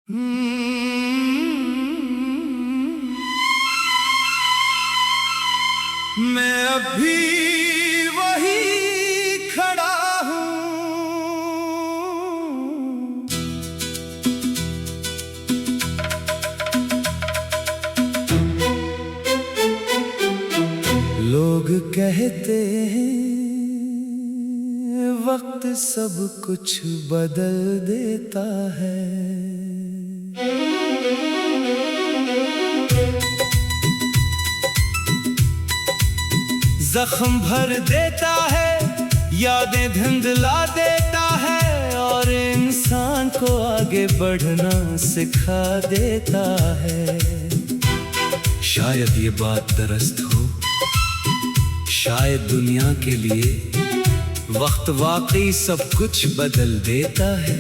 मैं अभी वही खड़ा हूँ। लोग कहते हैं वक्त सब कुछ बदल देता है। जख्म भर देता है, यादें धुंधला देता है और इंसान को आगे बढ़ना सिखा देता है। शायद ये बात दुरुस्त हो, शायद दुनिया के लिए वक्त वाकई सब कुछ बदल देता है।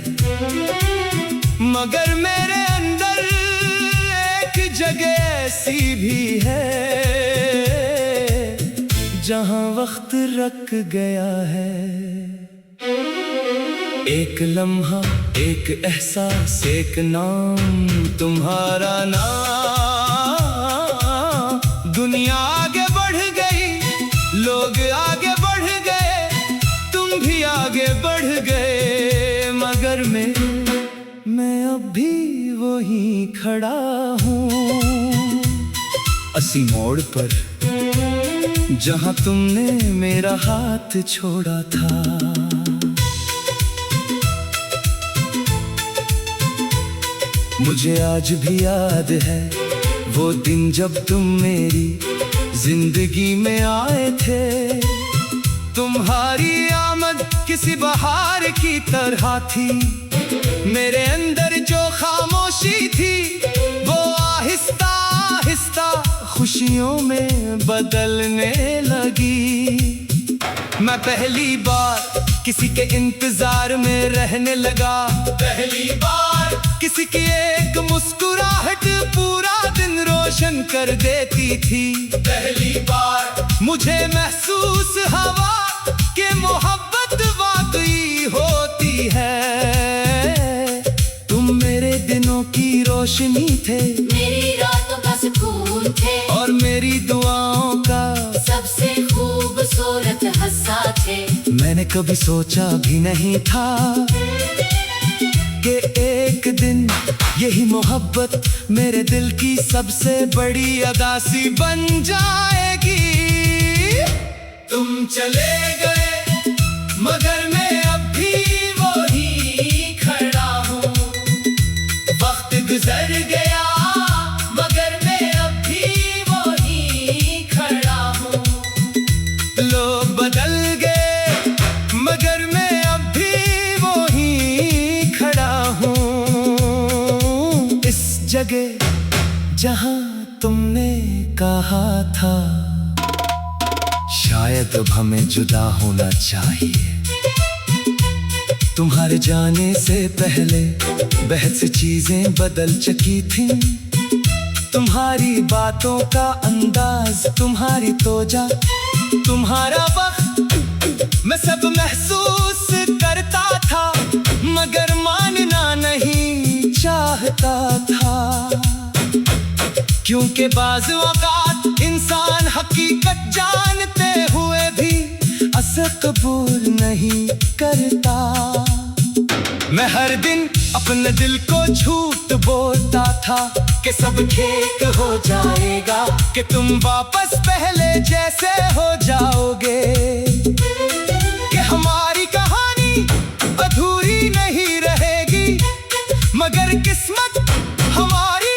मगर मेरे अंदर एक जगह ऐसी भी है जहां वक्त रख गया है। एक लम्हा, एक एहसास, एक नाम, तुम्हारा नाम। दुनिया आगे बढ़ गई, लोग आगे बढ़ गए, तुम भी आगे बढ़ गए, मगर मैं अभी वही खड़ा हूँ। अस्सी मोड़ पर जहां तुमने मेरा हाथ छोड़ा था। मुझे आज भी याद है वो दिन जब तुम मेरी जिंदगी में आए थे। तुम्हारी आमद किसी बहार की तरह थी। मेरे अंदर जो खामोशी थी वो आहिस्ता आहिस्ता खुशियों में बदलने लगी। मैं पहली बार किसी के इंतजार में रहने लगा। पहली बार किसी की एक मुस्कुराहट पूरा दिन रोशन कर देती थी। पहली बार मुझे महसूस हुआ कि मोहब्बत वाकई होती है। तुम मेरे दिनों की रोशनी थे, मेरी रातों का सुकून थे और मेरी दुआओं का सबसे खूबसूरत हिस्सा थे। मैंने कभी सोचा भी नहीं था कि एक दिन यही मोहब्बत मेरे दिल की सबसे बड़ी अदासी बन जाएगी। तुम चले गए मगर मैं अब भी वही खड़ा हूँ। वक्त गुजर गया मगर मैं अब भी वही खड़ा हूँ। लोग बदल गए मगर मैं अब भी वही खड़ा हूँ। इस जगह जहाँ तुमने कहा था शायद अब हमें जुदा होना चाहिए। तुम्हारे जाने से पहले बहुत सी चीजें बदल चुकी थीं। तुम्हारी बातों का अंदाज, तुम्हारी तोजा, तुम्हारा वक्त मैं सब महसूस करता था मगर मानना नहीं चाहता था। क्योंकि बाज़ औक़ात इंसान हकीकत जानते हुए भी असर कबूल नहीं करता। मैं हर दिन अपने दिल को झूठ बोलता था कि सब ठीक हो जाएगा, कि तुम वापस पहले जैसे हो जाओगे, कि हमारी कहानी अधूरी नहीं रहेगी। मगर किस्मत हमारी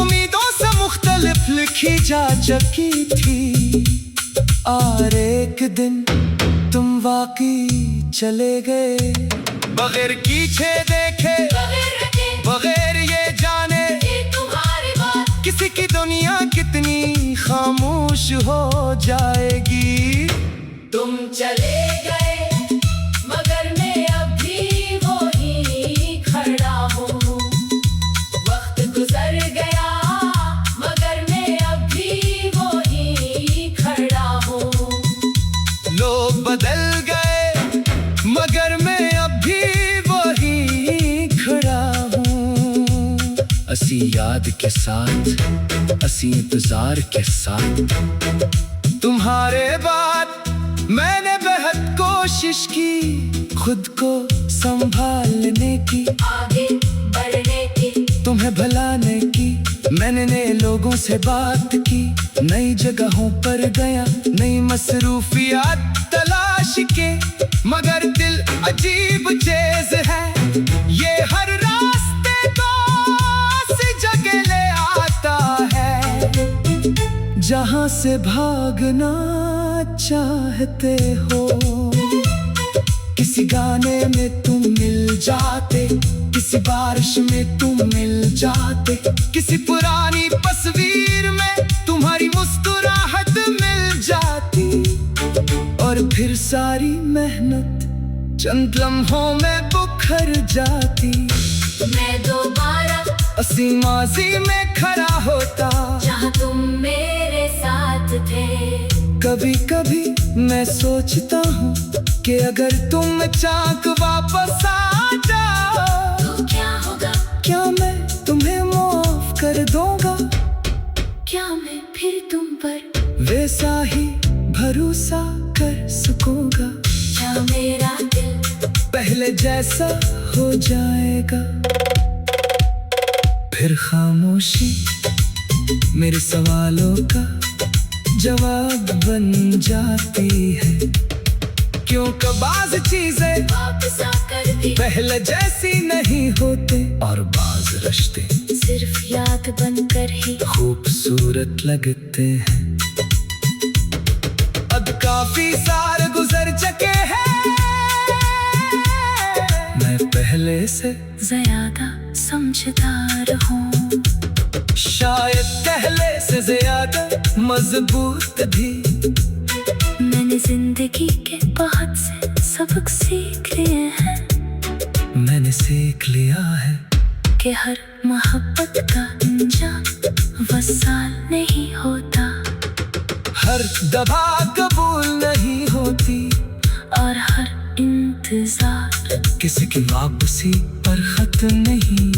उम्मीदों से मुख्तलिफ लिखी जा चुकी थी। और एक दिन तुम वाकई चले गए बगैर कीछे देखे, बगैर ये जाने तुम्हारी बात किसी की दुनिया कितनी खामोश हो जाएगी। तुम चले गए मगर मैं अब भी वही खड़ा हूँ। वक्त गुजर गया मगर मैं अब भी वही खड़ा हूँ। लोग बदल गए मगर मैं अब भी वही खड़ा हूँ। असी याद के साथ, असी इंतजार के साथ। तुम्हारे बाद मैंने बेहद कोशिश की खुद को संभालने की, आगे बढ़ने की, तुम्हें भुलाने की। मैंने नए लोगों से बात की, नई जगहों पर गया, नई मसरूफियात तलाश के। मगर दिल अजीब चीज है, ये हर रास्ते को ऐसी जगह ले आता है जहां से भागना चाहते हो। किसी गाने में तुम मिल जाते, किसी बारिश में तुम मिल जाते, किसी पुरानी तस्वीर में तुम्हारी मुस्कुराहट मिल जाती। और फिर सारी मेहनत चंद लम्हों में बुखर जाती। मैं दोबारा असी माजी में खड़ा होता जहाँ तुम मेरे साथ थे। कभी कभी मैं सोचता हूँ कि अगर तुम चाक वापस आ जाओ तो क्या होगा? क्या मैं तुम्हें माफ कर दूंगा? क्या मैं फिर तुम पर वैसा ही भरोसा कर सकूंगा? क्या मेरा दिल पहले जैसा हो जाएगा? फिर खामोशी मेरे सवालों का जवाब बन जाती है। क्यों बाज़ चीजें वापस आकर भी पहले जैसी नहीं होते, और बाज़ रिश्ते सिर्फ याद बनकर ही खूबसूरत लगते हैं। अब काफी साल गुजर चुके हैं, मैं पहले से ज्यादा समझदार हूँ। शायद पहले से ज्यादा मजबूत भी। मैंने जिंदगी के बहुत से सबक सीख लिए हैं। मैंने सीख लिया है कि हर मोहब्बत का अंजाम वसाल नहीं होता, हर दबा कबूल नहीं होती, और हर इंतजार किसी की वापसी पर खत्म नहीं